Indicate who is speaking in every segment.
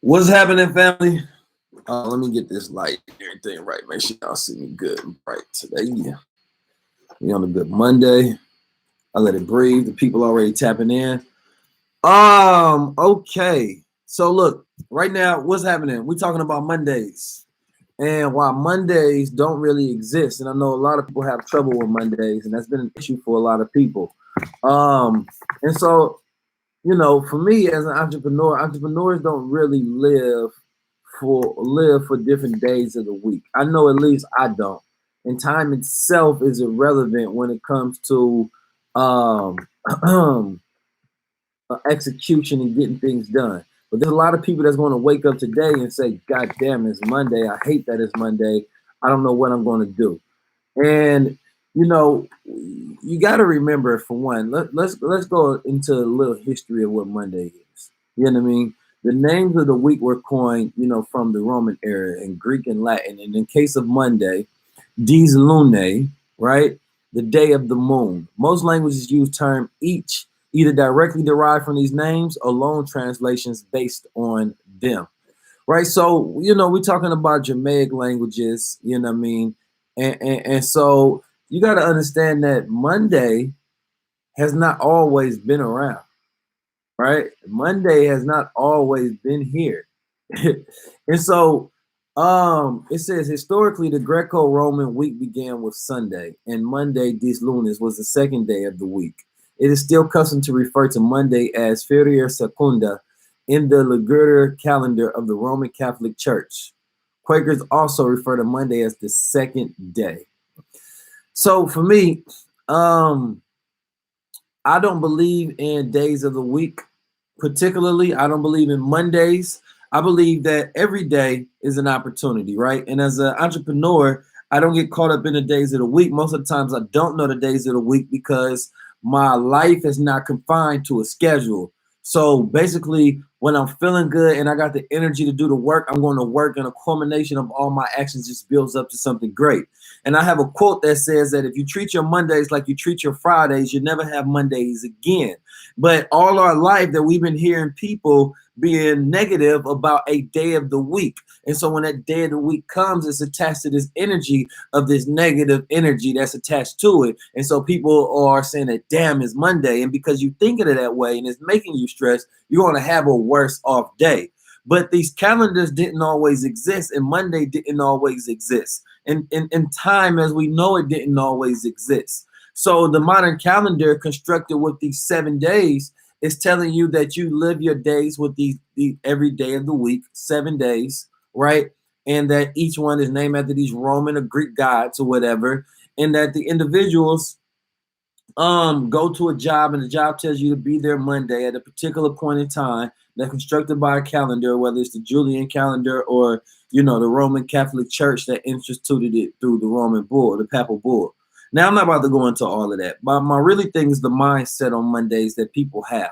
Speaker 1: What's happening, family? Let me get this light and everything right. Make sure y'all see me good and bright today. Yeah. We on a good Monday. I let it breathe. The people already tapping in. Okay. So look, right now, what's happening? We're talking about Mondays. And why Mondays don't really exist. And I know a lot of people have trouble with Mondays, and that's been an issue for a lot of people. And so, for me as an entrepreneur, entrepreneurs don't really live for different days of the week. I know at least I don't. And time itself is irrelevant when it comes to um, execution and getting things done. But there's a lot of people that's going to wake up today and say, "God damn, it's Monday. I hate that it's Monday. I don't know what I'm going to do." And you got to remember, for one, let's go into a little history of what Monday is. You know what I mean? The names of the week were coined, from the Roman era in Greek and Latin. And in case of Monday, dies lunae, right? The day of the moon. Most languages use term each, either directly derived from these names or loan translations based on them, right? So, we're talking about Jamaic languages, you know what I mean? And so you got to understand that Monday has not always been around, right? Monday has not always been here. And so it says historically the Greco-Roman week began with Sunday, and Monday, dis lunes, was the second day of the week. It is still custom to refer to Monday as Feria Secunda in the Liturgical calendar of the Roman Catholic Church. Quakers also refer to Monday as the second day. So for me, I don't believe in days of the week. Particularly, I don't believe in Mondays. I believe that every day is an opportunity, right? And as an entrepreneur, I don't get caught up in the days of the week. Most of the times I don't know the days of the week because my life is not confined to a schedule. So basically, when I'm feeling good and I got the energy to do the work, I'm going to work, and a culmination of all my actions just builds up to something great. And I have a quote that says that if you treat your Mondays like you treat your Fridays, you never have Mondays again. But all our life that we've been hearing people being negative about a day of the week. And so when that day of the week comes, it's attached to this energy of this negative energy that's attached to it. And so people are saying that, damn, it's Monday. And because you think of it that way and it's making you stressed, you're going to have a worse off day. But these calendars didn't always exist, and Monday didn't always exist. And in time, as we know, it didn't always exist. So the modern calendar constructed with these 7 days is telling you that you live your days with the every day of the week, 7 days, right? And that each one is named after these Roman or Greek gods or whatever, and that the individuals go to a job, and the job tells you to be there Monday at a particular point in time that's constructed by a calendar, whether it's the Julian calendar or the Roman Catholic Church that instituted it through the Roman bull, the papal bull. Now, I'm not about to go into all of that, but my really thing is the mindset on Mondays that people have.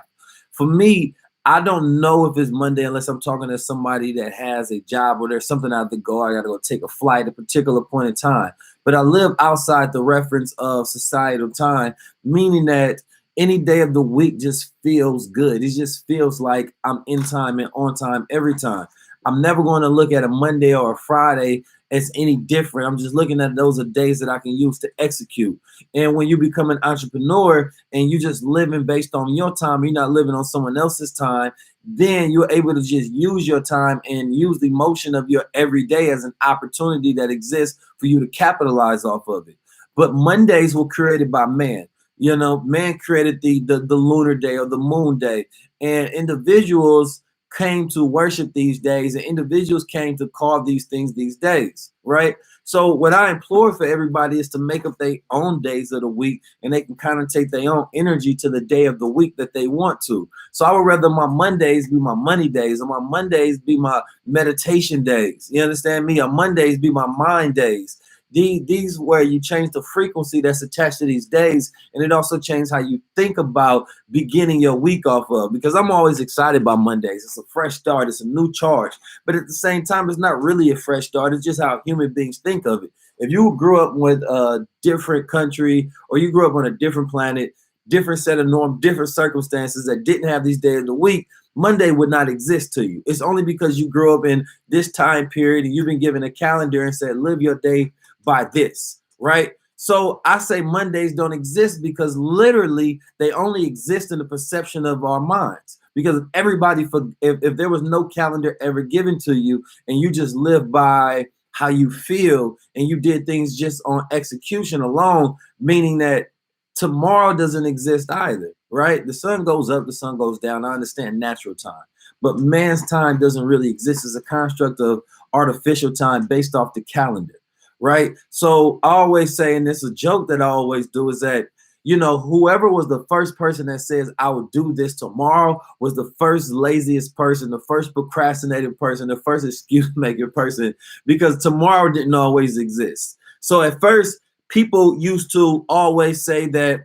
Speaker 1: For me, I don't know if it's Monday unless I'm talking to somebody that has a job or there's something I have to go. I got to go take a flight at a particular point in time. But I live outside the reference of societal time, meaning that any day of the week just feels good. It just feels like I'm in time and on time every time. I'm never going to look at a Monday or a Friday as any different. I'm just looking at those are days that I can use to execute. And when you become an entrepreneur and you just living based on your time, you're not living on someone else's time, then you're able to just use your time and use the motion of your everyday as an opportunity that exists for you to capitalize off of it. But Mondays were created by man. Man created the lunar day or the moon day, and individuals came to worship these days, and individuals came to call these things these days, right? So what I implore for everybody is to make up their own days of the week, and they can kind of take their own energy to the day of the week that they want to. So I would rather my Mondays be my money days, or my Mondays be my meditation days. You understand me? Or Mondays be my mind days. These where you change the frequency that's attached to these days, and it also changes how you think about beginning your week off of. Because I'm always excited about Mondays. It's a fresh start. It's a new charge. But at the same time, it's not really a fresh start. It's just how human beings think of it. If you grew up with a different country, or you grew up on a different planet, different set of norms, different circumstances that didn't have these days of the week, Monday would not exist to you. It's only because you grew up in this time period and you've been given a calendar and said, live your day by this, right? So I say Mondays don't exist because literally they only exist in the perception of our minds. Because everybody, if there was no calendar ever given to you and you just live by how you feel and you did things just on execution alone, meaning that tomorrow doesn't exist either, right? The sun goes up, the sun goes down. I understand natural time, but man's time doesn't really exist as a construct of artificial time based off the calendar, right? So I always say, and this is a joke that I always do, is that whoever was the first person that says I will do this tomorrow was the first laziest person, the first procrastinated person, the first excuse maker person, because tomorrow didn't always exist. So at first, people used to always say that,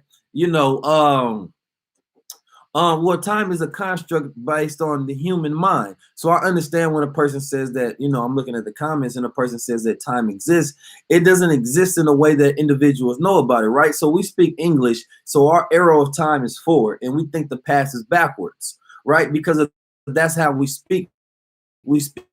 Speaker 1: well, time is a construct based on the human mind. So I understand when a person says that, I'm looking at the comments and a person says that time exists. It doesn't exist in a way that individuals know about it, right? So we speak English. So our arrow of time is forward and we think the past is backwards, right? Because that's how we speak. We speak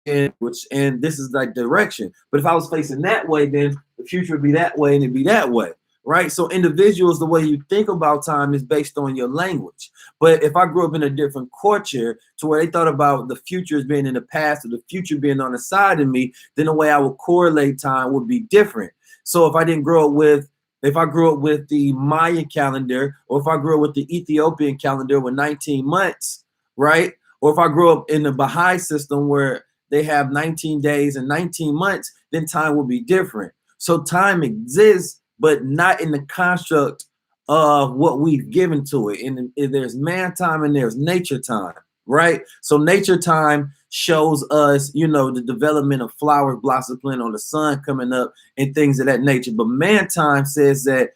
Speaker 1: in which, and this is like direction. But if I was facing that way, then the future would be that way and it'd be that way. Right. So individuals, the way you think about time is based on your language. But if I grew up in a different culture to where they thought about the future as being in the past or the future being on the side of me, then the way I would correlate time would be different. So if I grew up with the Mayan calendar, or if I grew up with the Ethiopian calendar with 19 months, right? Or if I grew up in the Baha'i system where they have 19 days and 19 months, then time will be different. So time exists, but not in the construct of what we've given to it. And there's man time and there's nature time, right? So nature time shows us, the development of flowers blossoming or the sun coming up and things of that nature. But man time says that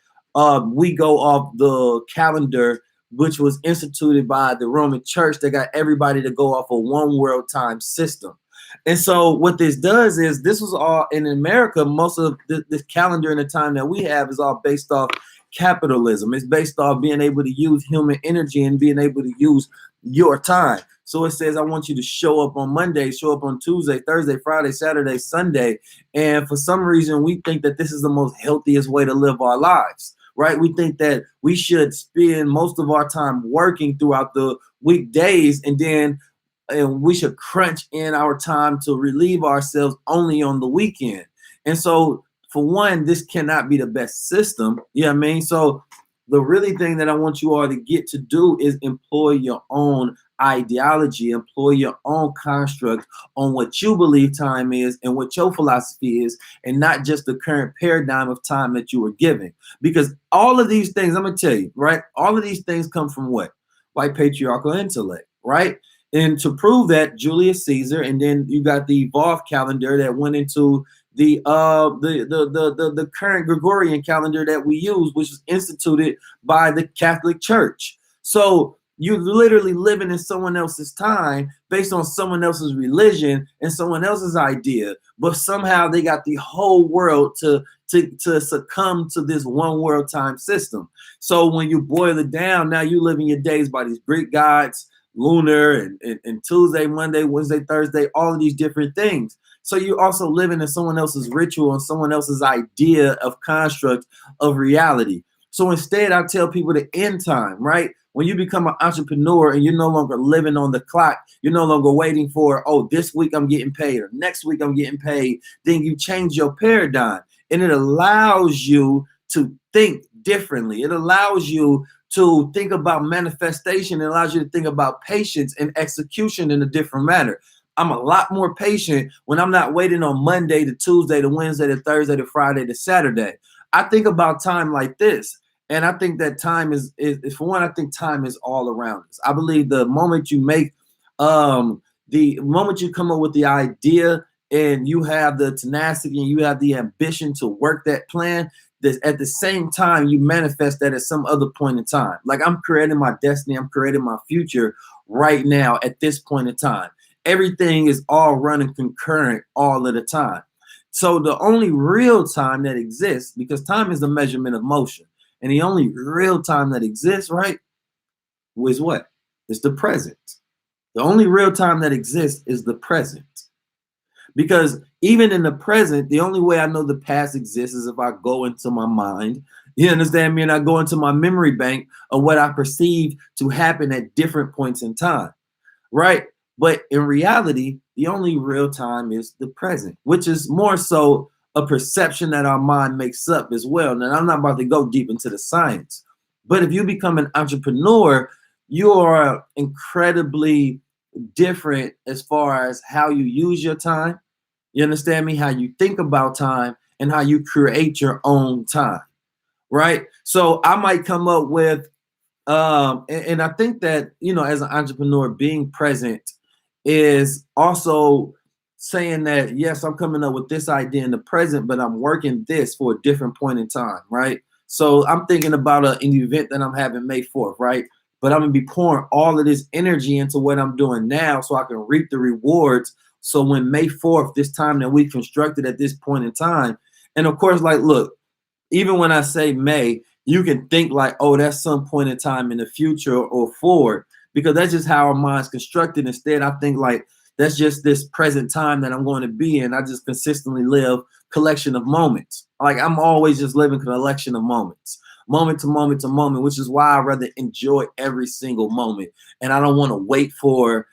Speaker 1: we go off the calendar, which was instituted by the Roman Church that got everybody to go off a one world time system. And so what this does is this was all in America. Most of this calendar and the time that we have is all based off capitalism. It's based off being able to use human energy and being able to use your time. So it says, I want you to show up on Monday, show up on Tuesday, Thursday, Friday, Saturday, Sunday. And for some reason, we think that this is the most healthiest way to live our lives, right? We think that we should spend most of our time working throughout the weekdays and we should crunch in our time to relieve ourselves only on the weekend. And so, for one, this cannot be the best system. You know what I mean? So the really thing that I want you all to get to do is employ your own ideology, employ your own construct on what you believe time is and what your philosophy is, and not just the current paradigm of time that you were given. Because all of these things, I'm going to tell you, right? All of these things come from what? White patriarchal intellect, right? And to prove that, Julius Caesar, and then you got the evolved calendar that went into the current Gregorian calendar that we use, which was instituted by the Catholic Church. So you're literally living in someone else's time based on someone else's religion and someone else's idea, but somehow they got the whole world to succumb to this one world time system. So when you boil it down, now you living your days by these Greek gods, lunar and Tuesday, Monday, Wednesday, Thursday, all of these different things. So you're also living in someone else's ritual and someone else's idea of construct of reality. So instead, I tell people the end time, right? When you become an entrepreneur and you're no longer living on the clock, you're no longer waiting for, oh, this week I'm getting paid or next week I'm getting paid, then you change your paradigm and it allows you to think differently. It allows you to think about manifestation. It allows you to think about patience and execution in a different manner. I'm a lot more patient when I'm not waiting on Monday to Tuesday to Wednesday to Thursday to Friday to Saturday. I think about time like this. And I think that time is for one, I think time is all around us. I believe the moment you make, the moment you come up with the idea and you have the tenacity and you have the ambition to work that plan, that at the same time you manifest that at some other point in time. Like I'm creating my destiny, I'm creating my future right now at this point in time. Everything is all running concurrent all of the time. So the only real time that exists, because time is the measurement of motion, and the only real time that exists, right, was what? It's the present. The only real time that exists is the present. Because even in the present, the only way I know the past exists is if I go into my mind. You understand me? And I go into my memory bank of what I perceive to happen at different points in time, right? But in reality, the only real time is the present, which is more so a perception that our mind makes up as well. Now, I'm not about to go deep into the science, but if you become an entrepreneur, you are incredibly different as far as how you use your time. You understand me? How you think about time and how you create your own time, right? So I might come up with and I think that, as an entrepreneur, being present is also saying that, yes, I'm coming up with this idea in the present, but I'm working this for a different point in time, right? So I'm thinking about an event that I'm having May 4th, right? But I'm going to be pouring all of this energy into what I'm doing now so I can reap the rewards. So when May 4th, this time that we constructed at this point in time, and of course, like, look, even when I say May, you can think like, oh, that's some point in time in the future or forward, because that's just how our mind's constructed. Instead, I think like that's just this present time that I'm going to be in. I just consistently live collection of moments. Like I'm always just living collection of moments, moment to moment to moment, which is why I rather enjoy every single moment. And I don't want to wait for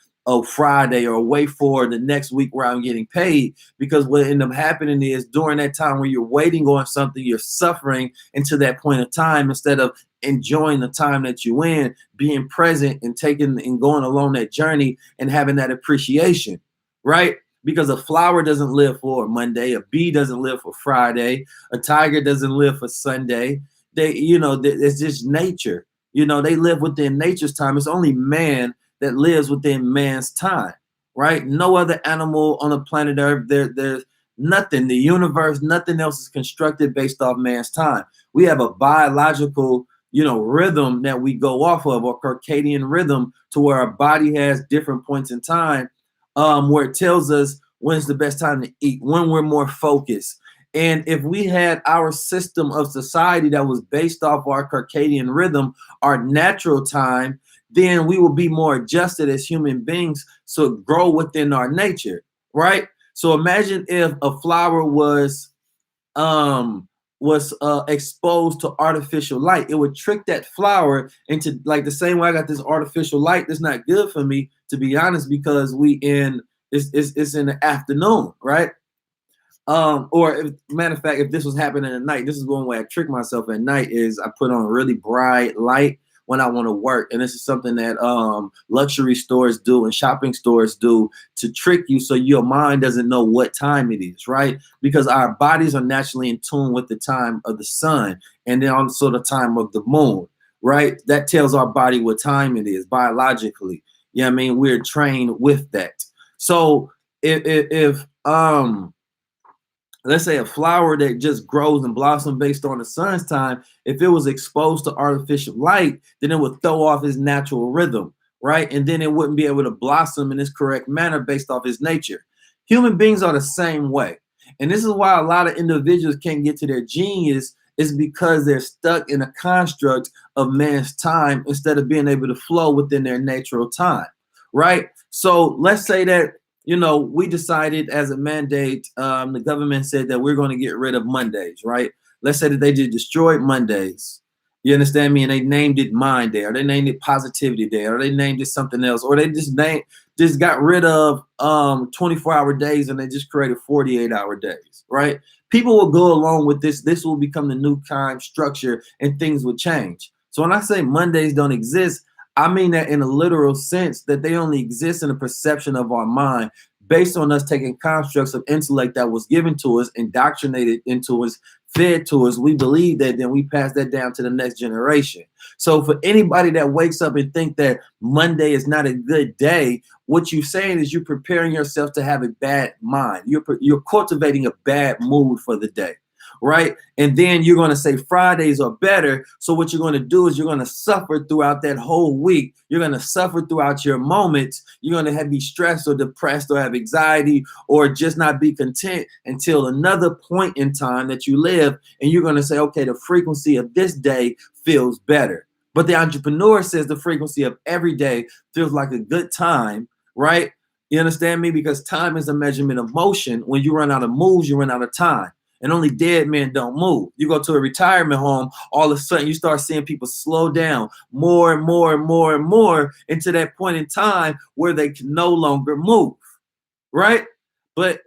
Speaker 1: Friday or wait for the next week where I'm getting paid, because what ended up happening is during that time when you're waiting on something, you're suffering into that point of time instead of enjoying the time that you in, being present and taking and going along that journey and having that appreciation, right? Because a flower doesn't live for Monday, a bee doesn't live for Friday, a tiger doesn't live for Sunday. It's just nature. They live within nature's time. It's only man that lives within man's time, right? No other animal on the planet Earth, there's nothing, the universe, nothing else is constructed based off man's time. We have a biological, rhythm that we go off of, or circadian rhythm, to where our body has different points in time, where it tells us when's the best time to eat, when we're more focused. And if we had our system of society that was based off our circadian rhythm, our natural time, then we will be more adjusted as human beings, so grow within our nature, right? So imagine if a flower was exposed to artificial light. It would trick that flower into, like, the same way I got this artificial light that's not good for me, to be honest, because it's in the afternoon, right? Or if, matter of fact, if this was happening at night, this is one way I trick myself at night, is I put on really bright light when I want to work. And this is something that luxury stores do and shopping stores do to trick you, so your mind doesn't know what time it is, right? Because our bodies are naturally in tune with the time of the sun and then also the time of the moon, right? That tells our body what time it is biologically. Yeah, I mean, we're trained with that. So if let's say a flower that just grows and blossoms based on the sun's time, if it was exposed to artificial light, then it would throw off its natural rhythm, right? And then it wouldn't be able to blossom in its correct manner based off its nature. Human beings are the same way. And this is why a lot of individuals can't get to their genius, is because they're stuck in a construct of man's time instead of being able to flow within their natural time, right? So let's say that we decided as a mandate, the government said that we're going to get rid of Mondays, right? Let's say that they just destroyed Mondays. You understand me? And they named it Mind Day, or they named it Positivity Day, or they named it something else, or they just got rid of 24-hour days and they just created 48-hour days, right? People will go along with this. This will become the new time structure and things will change. So when I say Mondays don't exist, I mean that in a literal sense, that they only exist in the perception of our mind based on us taking constructs of intellect that was given to us, indoctrinated into us, fed to us. We believe that, then we pass that down to the next generation. So for anybody that wakes up and think that Monday is not a good day, what you're saying is you're preparing yourself to have a bad mind. You're cultivating a bad mood for the day, right? And then you're going to say Fridays are better. So what you're going to do is you're going to suffer throughout that whole week. You're going to suffer throughout your moments. You're going to be stressed or depressed or have anxiety or just not be content until another point in time that you live. And you're going to say, okay, the frequency of this day feels better. But the entrepreneur says the frequency of every day feels like a good time, right? You understand me? Because time is a measurement of motion. When you run out of moves, you run out of time. And only dead men don't move. You go to a retirement home, all of a sudden you start seeing people slow down more and more and more and more into that point in time where they can no longer move, right? But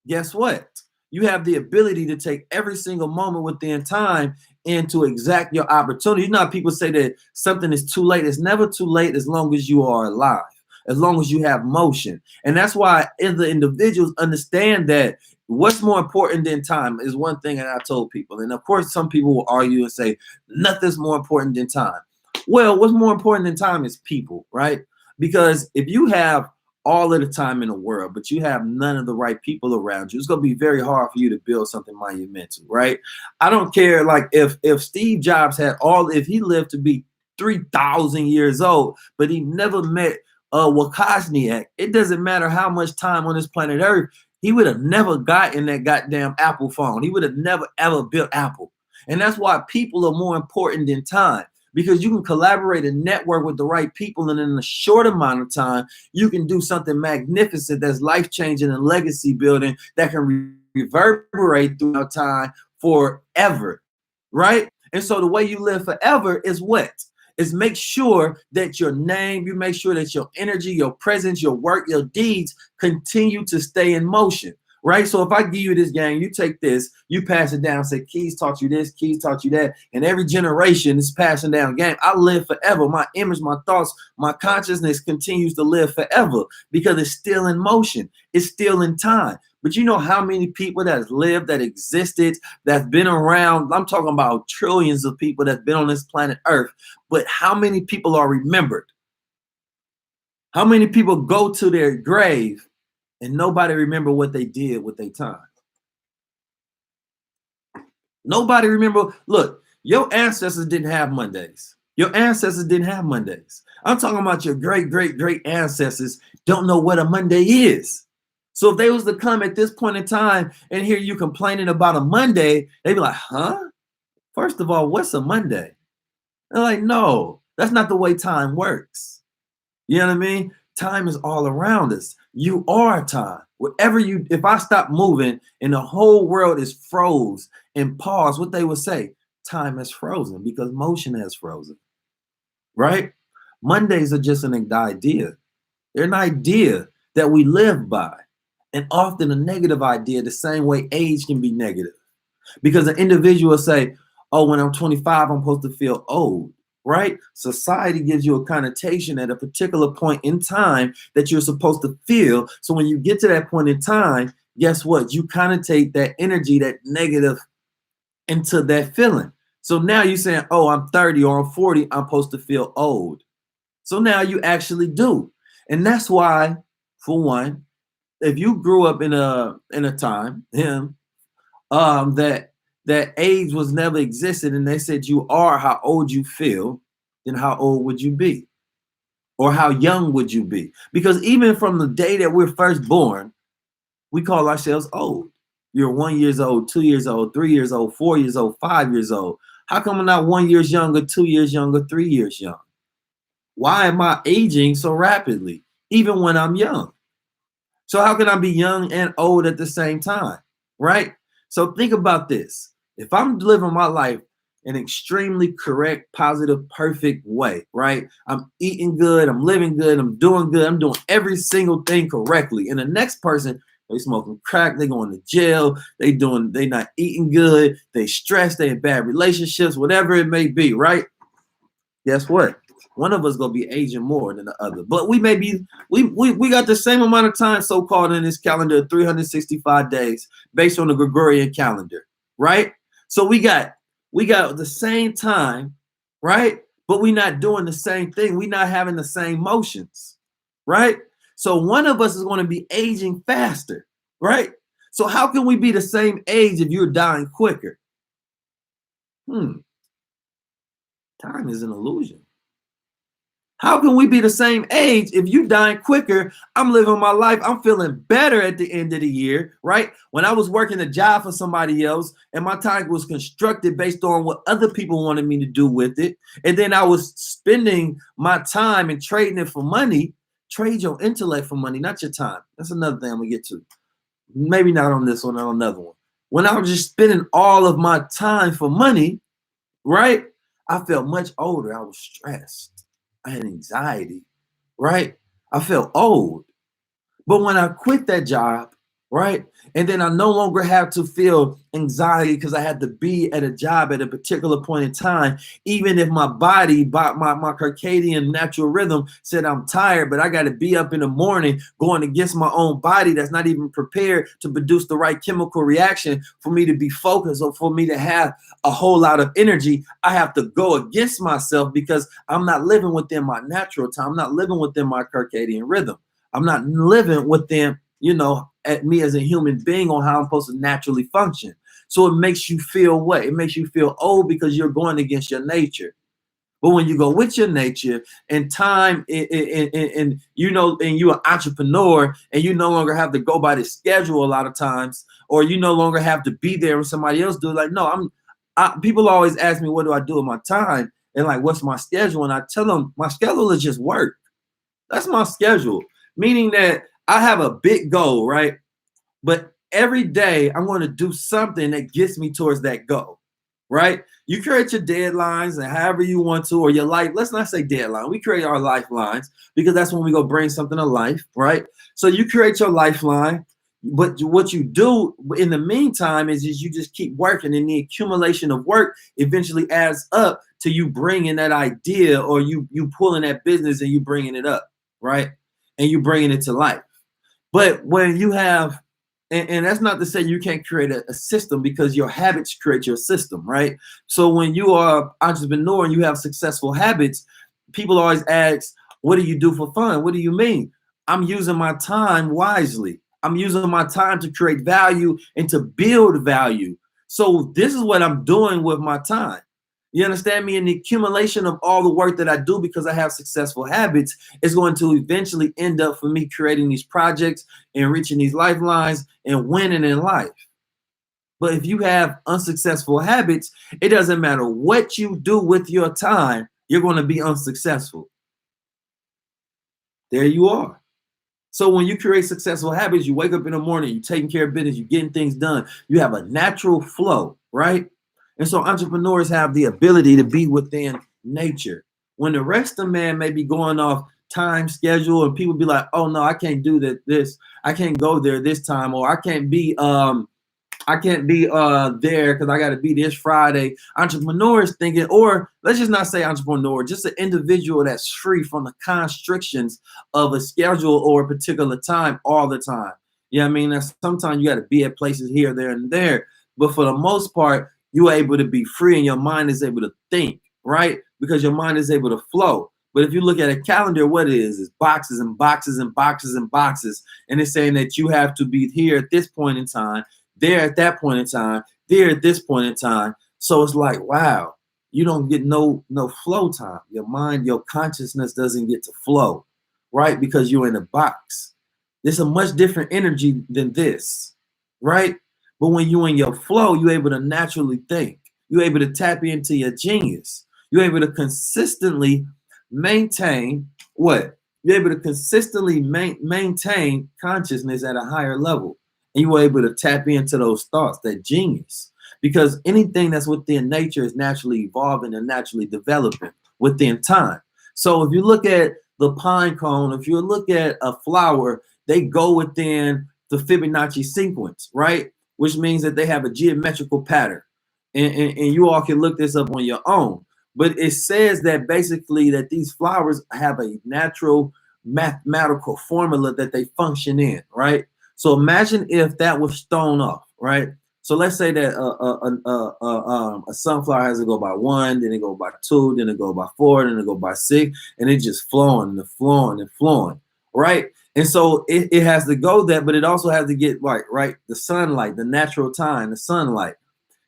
Speaker 1: guess what? You have the ability to take every single moment within time and to exact your opportunity. You know how people say that something is too late. It's never too late as long as you are alive, as long as you have motion. And that's why the individuals understand that what's more important than time is one thing that I told people. And of course, some people will argue and say nothing's more important than time. Well, what's more important than time is people, right? Because if you have all of the time in the world, but you have none of the right people around you, it's gonna be very hard for you to build something monumental, right? I don't care, like if Steve Jobs had if he lived to be 3,000 years old, but he never met Wozniak, it doesn't matter how much time on this planet Earth, he would have never gotten that goddamn Apple phone. He would have never ever built Apple. And that's why people are more important than time, because you can collaborate and network with the right people, and in a short amount of time you can do something magnificent that's life-changing and legacy building that can reverberate throughout time forever, right? And so the way you live forever is what? Is make sure that your name, you make sure that your energy, your presence, your work, your deeds continue to stay in motion, right? So if I give you this game, you take this, you pass it down, say Keys taught you this, Keys taught you that, and every generation is passing down game. I live forever. My image, my thoughts, my consciousness continues to live forever because it's still in motion. It's still in time. But you know how many people that has lived, that existed, that's been around? I'm talking about trillions of people that's been on this planet Earth. But how many people are remembered? How many people go to their grave and nobody remember what they did with their time? Nobody remember. Look, your ancestors didn't have Mondays. Your ancestors didn't have Mondays. I'm talking about your great, great, great ancestors don't know what a Monday is. So if they was to come at this point in time and hear you complaining about a Monday, they'd be like, huh? First of all, what's a Monday? They're like, no, that's not the way time works. You know what I mean? Time is all around us. You are time. Wherever if I stop moving and the whole world is froze and pause, what they would say, time is frozen because motion has frozen, right? Mondays are just an idea. They're an idea that we live by, and often a negative idea, the same way age can be negative. Because an individual say, oh, when I'm 25, I'm supposed to feel old, right? Society gives you a connotation at a particular point in time that you're supposed to feel. So when you get to that point in time, guess what? You connotate that energy, that negative, into that feeling. So now you're saying, oh, I'm 30 or I'm 40, I'm supposed to feel old. So now you actually do. And that's why, for one, if you grew up in a time, that age was never existed, and they said you are how old you feel, then how old would you be? Or how young would you be? Because even from the day that we're first born, we call ourselves old. You're 1 year old, 2 years old, 3 years old, 4 years old, 5 years old. How come I'm not 1 year younger, 2 years younger, 3 years young? Why am I aging so rapidly, even when I'm young? So how can I be young and old at the same time, right? So think about this. If I'm living my life in an extremely correct, positive, perfect way, right? I'm eating good, I'm living good, I'm doing good, I'm doing every single thing correctly. And the next person, they smoking crack, they going to jail, they not eating good, they stressed, they in bad relationships, whatever it may be, right? Guess what? One of us gonna be aging more than the other, but we may be we got the same amount of time so-called in this calendar, 365 days based on the Gregorian calendar, right? So we got the same time, right? But we not doing the same thing. We not having the same motions, right? So one of us is going to be aging faster, right? So how can we be the same age if you're dying quicker? Time is an illusion. How can we be the same age if you dying quicker? I'm living my life. I'm feeling better at the end of the year, right? When I was working a job for somebody else and my time was constructed based on what other people wanted me to do with it. And then I was spending my time and trading it for money. Trade your intellect for money, not your time. That's another thing I'm gonna get to. Maybe not on this one, on another one. When I was just spending all of my time for money, right? I felt much older. I was stressed. I had anxiety, right? I felt old. But when I quit that job, right, and then I no longer have to feel anxiety because I had to be at a job at a particular point in time, even if my body, my circadian natural rhythm said I'm tired, but I got to be up in the morning going against my own body that's not even prepared to produce the right chemical reaction for me to be focused or for me to have a whole lot of energy. I have to go against myself because I'm not living within my natural time. I'm not living within my circadian rhythm. I'm not living within, at me as a human being on how I'm supposed to naturally function. So it makes you feel what? It makes you feel old because you're going against your nature. But when you go with your nature and time, and and you're an entrepreneur and you no longer have to go by the schedule a lot of times, or you no longer have to be there when somebody else do it. Like, no, people always ask me, what do I do with my time? And like, what's my schedule? And I tell them my schedule is just work. That's my schedule. Meaning that I have a big goal, right? But every day I'm going to do something that gets me towards that goal, right? You create your deadlines and however you want to, or your life. Let's not say deadline. We create our lifelines because that's when we go bring something to life, right? So you create your lifeline. But what you do in the meantime is you just keep working, and the accumulation of work eventually adds up to you bringing that idea, or you pulling that business and you bringing it up, right? And you bringing it to life. But when you have, and that's not to say you can't create a system, because your habits create your system, right? So when you are an entrepreneur and you have successful habits, people always ask, what do you do for fun? What do you mean? I'm using my time wisely. I'm using my time to create value and to build value. So this is what I'm doing with my time. You understand me? And the accumulation of all the work that I do because I have successful habits is going to eventually end up for me creating these projects and reaching these lifelines and winning in life. But if you have unsuccessful habits, it doesn't matter what you do with your time, you're going to be unsuccessful. There you are. So when you create successful habits, you wake up in the morning, you're taking care of business, you're getting things done. You have a natural flow, right? And so entrepreneurs have the ability to be within nature. When the rest of man may be going off time schedule, and people be like, oh no, I can't do that, this, I can't go there this time, or I can't be there because I got to be this Friday. Entrepreneurs thinking, or let's just not say entrepreneur, just an individual that's free from the constrictions of a schedule or a particular time all the time. Yeah, I mean, that's, sometimes you got to be at places here, there, and there. But for the most part, you're able to be free and your mind is able to think, right? Because your mind is able to flow. But if you look at a calendar, what it is boxes and boxes and boxes and boxes. And it's saying that you have to be here at this point in time, there at that point in time, there at this point in time. So it's like, wow, you don't get no flow time. Your mind, your consciousness doesn't get to flow, right? Because you're in a box. There's a much different energy than this, right? But when you're in your flow, you're able to naturally think. You're able to tap into your genius. You're able to consistently maintain what? You're able to consistently maintain consciousness at a higher level. And you were able to tap into those thoughts, that genius. Because anything that's within nature is naturally evolving and naturally developing within time. So if you look at the pine cone, if you look at a flower, they go within the Fibonacci sequence, right? Which means that they have a geometrical pattern. And you all can look this up on your own. But it says that basically that these flowers have a natural mathematical formula that they function in, right? So imagine if that was thrown off, right? So let's say that a sunflower has to go by 1, then it go by 2, then it go by 4, then it go by 6, and it's just flowing and flowing and flowing, right? And so it has to go that, but it also has to get right, the sunlight, the natural time, the sunlight,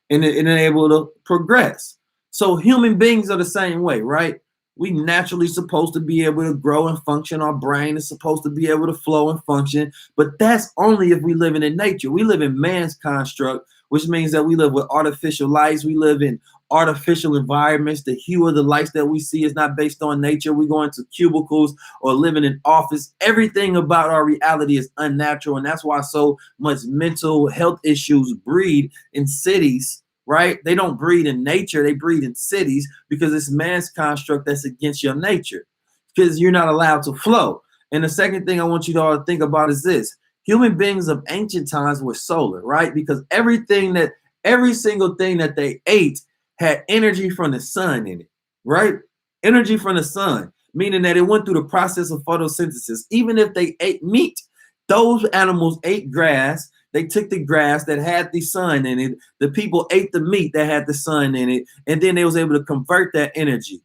Speaker 1: and it able to progress. So human beings are the same way, right? We naturally supposed to be able to grow and function. Our brain is supposed to be able to flow and function, but that's only if we live in nature. We live in man's construct, which means that we live with artificial lights. We live in artificial environments. The hue of the lights that we see is not based on nature. We go into cubicles or living in office. Everything about our reality is unnatural, and that's why so much mental health issues breed in cities, right? They don't breed in nature, they breed in cities because it's man's construct that's against your nature because you're not allowed to flow. And the second thing I want you to all think about is this: human beings of ancient times were solar, right? Because every single thing that they ate had energy from the sun in it, right? Energy from the sun, meaning that it went through the process of photosynthesis. Even if they ate meat, those animals ate grass. They took the grass that had the sun in it. The people ate the meat that had the sun in it, and then they was able to convert that energy,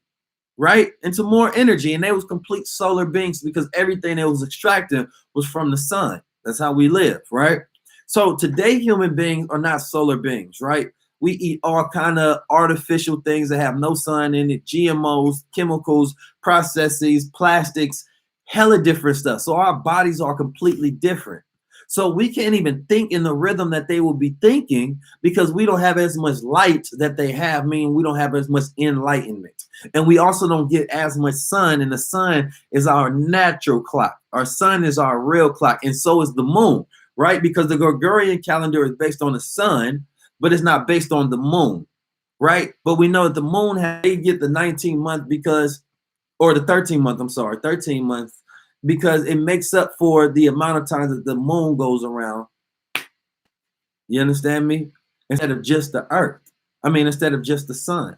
Speaker 1: right, into more energy. And they was complete solar beings because everything that was extracted was from the sun. That's how we live, right? So today, human beings are not solar beings, right? We eat all kind of artificial things that have no sun in it, GMOs, chemicals, processes, plastics, hella different stuff. So our bodies are completely different. So we can't even think in the rhythm that they will be thinking because we don't have as much light that they have, meaning we don't have as much enlightenment. And we also don't get as much sun, and the sun is our natural clock. Our sun is our real clock, and so is the moon, right? Because the Gregorian calendar is based on the sun, but it's not based on the moon, right? But we know that the moon, they get the 19th month because, or the 13th month, I'm sorry, 13th month, because it makes up for the amount of times that the moon goes around. You understand me? Instead of just the earth. Instead of just the sun.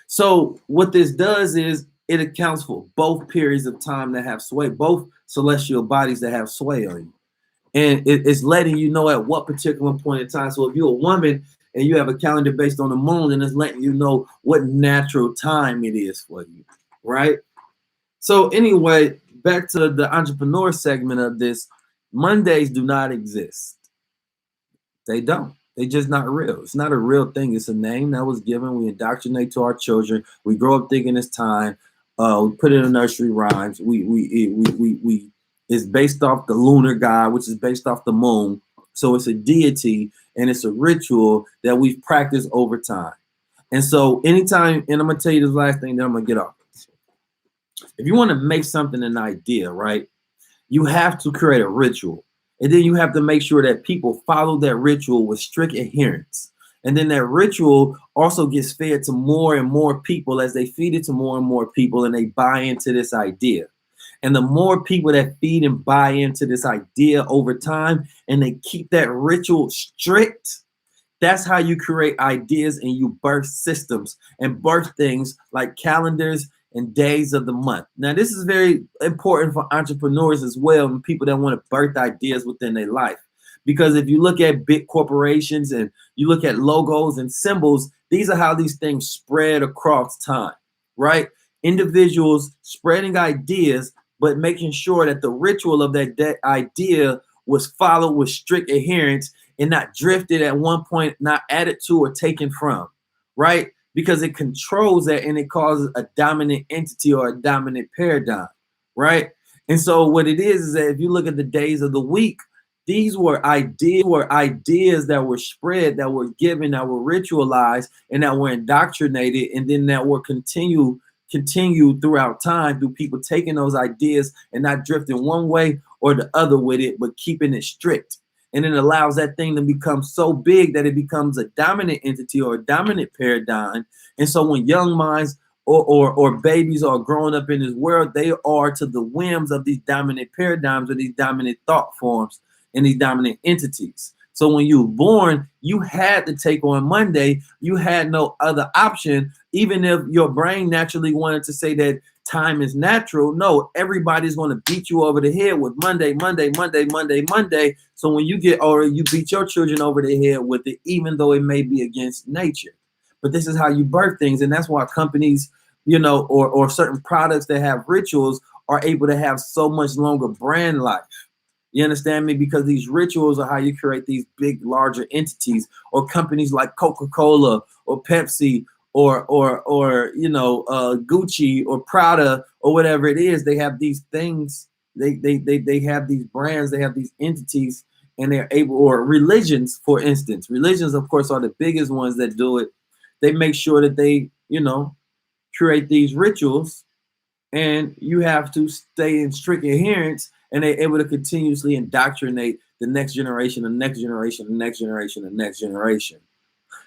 Speaker 1: So what this does is it accounts for both periods of time that have sway, both celestial bodies that have sway on you. And it's letting you know at what particular point in time. So if you're a woman and you have a calendar based on the moon, then it's letting you know what natural time it is for you, right? So anyway, back to the entrepreneur segment of this, Mondays do not exist. They don't. They just not real. It's not a real thing. It's a name that was given. We indoctrinate to our children. We grow up thinking it's time. We put it in nursery rhymes. We it's based off the lunar god, which is based off the moon. So it's a deity and it's a ritual that we've practiced over time. And so anytime, and I'm gonna tell you this last thing, then I'm gonna get off. If you want to make something an idea, right, you have to create a ritual. And then you have to make sure that people follow that ritual with strict adherence. And then that ritual also gets fed to more and more people as they feed it to more and more people and they buy into this idea. And the more people that feed and buy into this idea over time and they keep that ritual strict, that's how you create ideas and you birth systems and birth things like calendars and days of the month. Now, this is very important for entrepreneurs as well and people that want to birth ideas within their life. Because if you look at big corporations and you look at logos and symbols, these are how these things spread across time, right? Individuals spreading ideas, but making sure that the ritual of that idea was followed with strict adherence and not drifted at one point, not added to or taken from, right? Because it controls that and it causes a dominant entity or a dominant paradigm, right? And so what it is that if you look at the days of the week, these were ideas that were spread, that were given, that were ritualized, and that were indoctrinated, and then that were continued throughout time through people taking those ideas and not drifting one way or the other with it, but keeping it strict. And it allows that thing to become so big that it becomes a dominant entity or a dominant paradigm. And so when young minds or babies are growing up in this world, they are to the whims of these dominant paradigms or these dominant thought forms and these dominant entities. So when you were born, you had to take on Monday. You had no other option, even if your brain naturally wanted to say that time is natural. No, everybody's going to beat you over the head with Monday, Monday, Monday, Monday, Monday. So when you get older, you beat your children over the head with it, even though it may be against nature. But this is how you birth things. And that's why companies, or certain products that have rituals are able to have so much longer brand life. You understand me? Because these rituals are how you create these big, larger entities, or companies like Coca-Cola or Pepsi or Gucci or Prada or whatever it is. They have these things. They have these brands. They have these entities, and they're able, or religions, for instance. Religions, of course, are the biggest ones that do it. They make sure that they create these rituals, and you have to stay in strict adherence, and they're able to continuously indoctrinate the next generation, the next generation, the next generation, the next generation.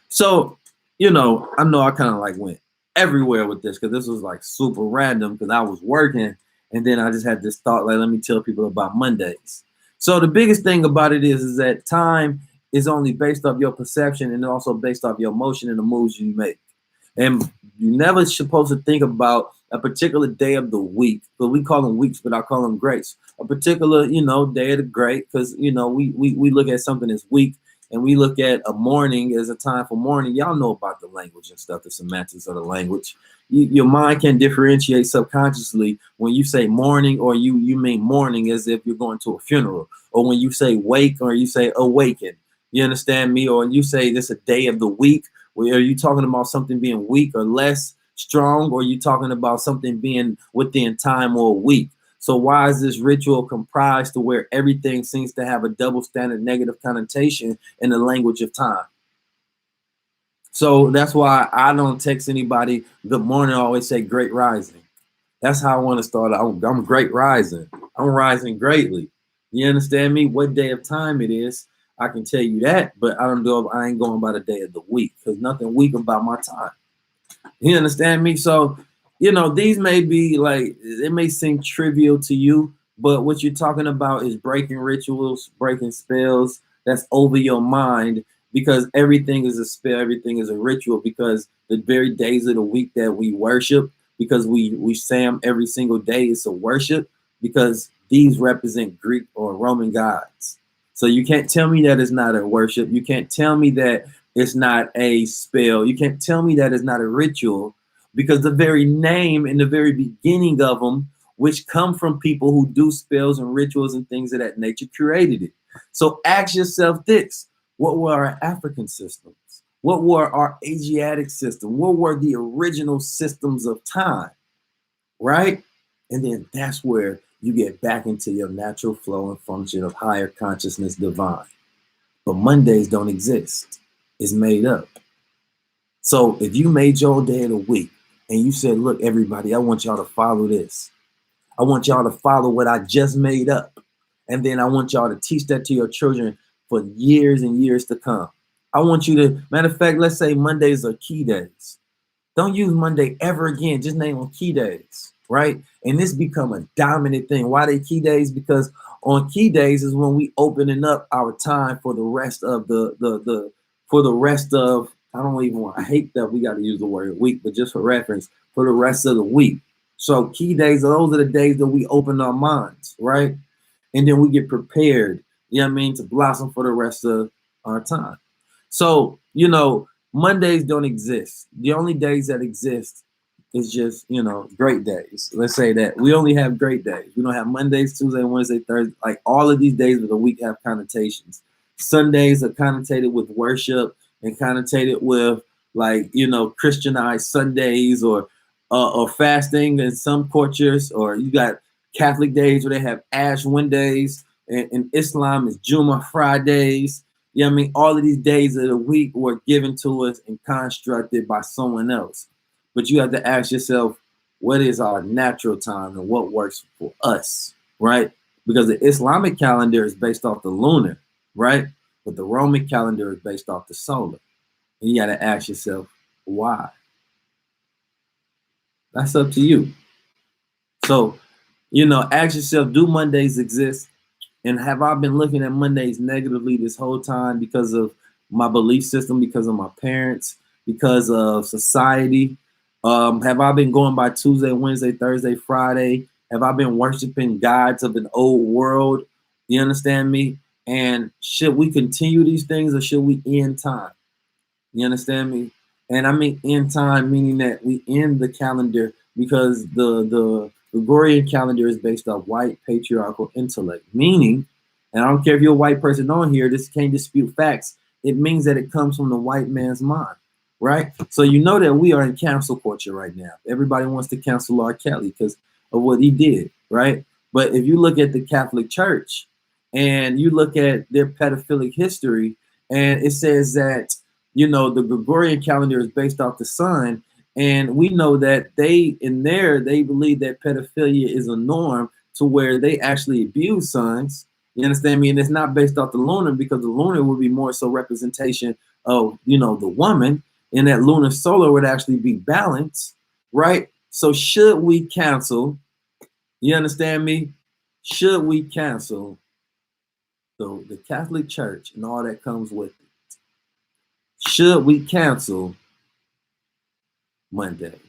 Speaker 1: So, I know I kind of like went everywhere with this because this was like super random because I was working, and then I just had this thought, like, let me tell people about Mondays. So the biggest thing about it is that time is only based off your perception and also based off your emotion and the moves you make. And you never supposed to think about a particular day of the week, but we call them weeks, but I call them greats. A particular, day of the great, because we look at something as week, and we look at a morning as a time for mourning. Y'all know about the language and stuff, the semantics of the language. Your mind can differentiate subconsciously when you say morning, or you mean morning as if you're going to a funeral, or when you say wake, or you say awaken. You understand me? Or you say this a day of the week. Are you talking about something being weak or less strong, or are you talking about something being within time or weak? So why is this ritual comprised to where everything seems to have a double standard negative connotation in the language of time? So that's why I don't text anybody good morning. I always say great rising. That's how I want to start. I'm great rising. I'm rising greatly. You understand me? What day of time it is, I can tell you that, but I don't know if I ain't going by the day of the week, because nothing weak about my time. You understand me? So, these may be like, it may seem trivial to you, but what you're talking about is breaking rituals, breaking spells that's over your mind, because everything is a spell, everything is a ritual, because the very days of the week that we worship, because we say them every single day, is a worship, because these represent Greek or Roman gods. So you can't tell me that it's not a worship. You can't tell me that it's not a spell. You can't tell me that it's not a ritual, because the very name and the very beginning of them, which come from people who do spells and rituals and things of that nature, created it. So ask yourself this: what were our African systems? What were our Asiatic system? What were the original systems of time? Right? And then that's where you get back into your natural flow and function of higher consciousness, divine. But Mondays don't exist. It's made up. So if you made your day of the week and you said, look, everybody, I want y'all to follow this. I want y'all to follow what I just made up. And then I want y'all to teach that to your children for years and years to come. I want you to, matter of fact, let's say Mondays are key days. Don't use Monday ever again. Just name them key days, right? And this become a dominant thing. Why they key days? Because on key days is when we opening up our time for the rest of I don't even want, I hate that we got to use the word week, but just for reference, for the rest of the week. So key days, those are the days that we open our minds, right? And then we get prepared, to blossom for the rest of our time. So, Mondays don't exist. The only days that exist is just, great days. Let's say that. We only have great days. We don't have Mondays, Tuesday, Wednesday, Thursday. Like, all of these days of the week have connotations. Sundays are connotated with worship and connotated with, like, Christianized Sundays or fasting in some cultures, or you got Catholic days where they have Ash Wednesdays, and Islam is Juma Fridays. All of these days of the week were given to us and constructed by someone else. But you have to ask yourself, what is our natural time and what works for us, right? Because the Islamic calendar is based off the lunar, right? But the Roman calendar is based off the solar. And you got to ask yourself, why? That's up to you. So, ask yourself, do Mondays exist? And have I been looking at Mondays negatively this whole time because of my belief system, because of my parents, because of society? Have I been going by Tuesday, Wednesday, Thursday, Friday? Have I been worshiping gods of an old world? You understand me? And should we continue these things, or should we end time? You understand me? And I mean end time, meaning that we end the calendar, because the Gregorian calendar is based off white patriarchal intellect, meaning, and I don't care if you're a white person on here, this can't dispute facts. It means that it comes from the white man's mind. right? So you know that we are in cancel culture right now. Everybody wants to cancel R. Kelly because of what he did, right? But if you look at the Catholic Church and you look at their pedophilic history, and it says that, you know, the Gregorian calendar is based off the sun, and we know that they believe that pedophilia is a norm to where they actually abuse sons. You understand me? And it's not based off the lunar, because the lunar would be more so representation of, you know, the woman, and that lunar solar would actually be balanced, right? So should we cancel? You understand me? Should we cancel the Catholic Church and all that comes with it? Should we cancel Mondays?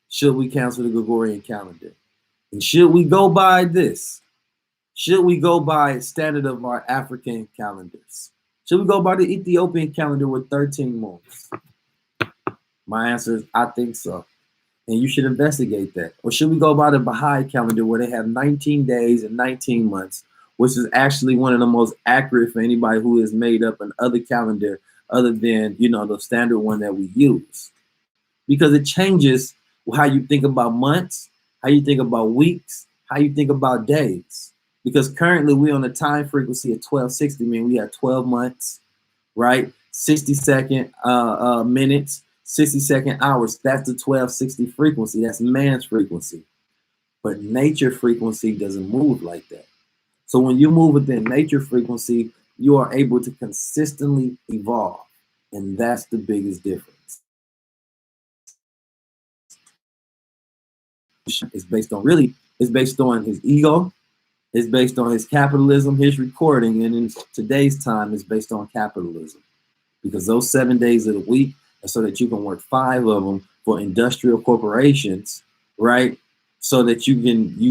Speaker 1: Should we cancel the Gregorian calendar? And should we go by this? Should we go by standard of our African calendars? Should we go by the Ethiopian calendar with 13 moons? My answer is I think so. And you should investigate that. Or should we go by the Baha'i calendar where they have 19 days and 19 months, which is actually one of the most accurate for anybody who has made up an other calendar other than, you know, the standard one that we use? Because it changes how you think about months, how you think about weeks, how you think about days. Because currently we're on a time frequency of 1260, meaning we have 12 months, right? 60-second minutes, 60-second hours. That's the 1260 frequency. That's man's frequency. But nature frequency doesn't move like that. So when you move within nature frequency, you are able to consistently evolve. And that's the biggest difference. It's based on it's based on his ego, it's based on his capitalism, his recording, and in today's time, it's based on capitalism. Because those 7 days of the week are so that you can work 5 of them for industrial corporations, right? So that you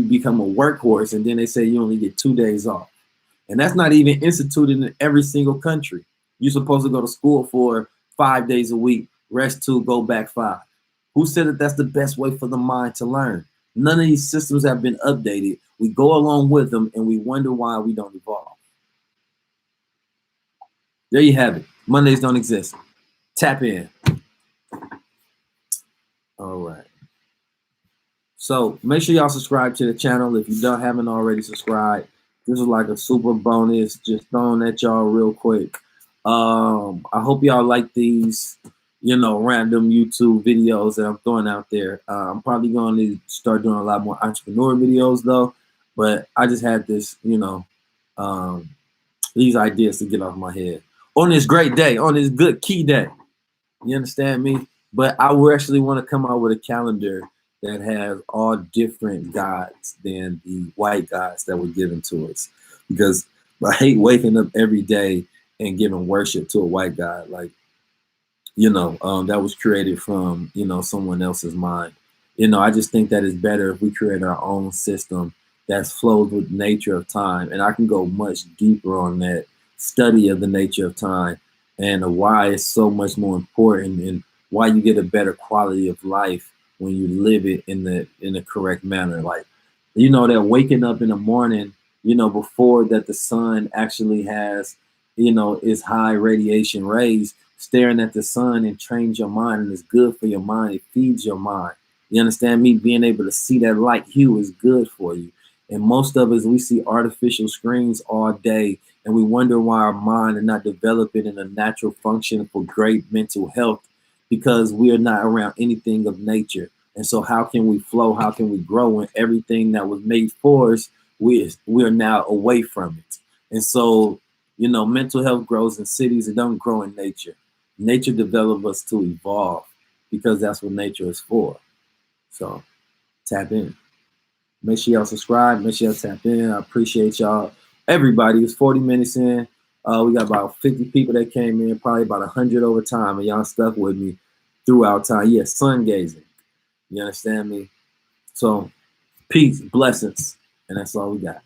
Speaker 1: become a workhorse, and then they say you only get 2 days off. And that's not even instituted in every single country. You're supposed to go to school for 5 days a week, rest 2, go back 5. Who said that that's the best way for the mind to learn? None of these systems have been updated. We go along with them and we wonder why we don't evolve. There you have it. Mondays don't exist. Tap in. All right. So make sure y'all subscribe to the channel if you haven't already subscribed. This is like a super bonus, just throwing at y'all real quick. I hope y'all like these, you know, random YouTube videos that I'm throwing out there. I'm probably going to start doing a lot more entrepreneur videos though, but I just had this, you know, these ideas to get off my head on this great day, on this good key day. You understand me? But I would actually want to come out with a calendar that has all different gods than the white gods that were given to us. Because I hate waking up every day and giving worship to a white god. Like, you know, that was created from, you know, someone else's mind. You know, I just think that it's better if we create our own system that's flowed with nature of time. And I can go much deeper on that study of the nature of time and why it's so much more important and why you get a better quality of life when you live it in the correct manner. Like, you know, that waking up in the morning, you know, before that the sun actually has, you know, its high radiation rays, staring at the sun and trains your mind, and it's good for your mind. It feeds your mind. You understand me? Being able to see that light hue is good for you. And most of us, we see artificial screens all day, and we wonder why our mind is not developing in a natural function for great mental health, because we are not around anything of nature. And so how can we flow? How can we grow when everything that was made for us, we are now away from it? And so, you know, mental health grows in cities. It don't grow in nature. Nature develops us to evolve because that's what nature is for. So tap in. Make sure y'all subscribe. Make sure y'all tap in. I appreciate y'all. Everybody, it's 40 minutes in. We got about 50 people that came in, probably about 100 over time, and y'all stuck with me throughout time. Yeah, sun gazing. You understand me? So peace, blessings, and that's all we got.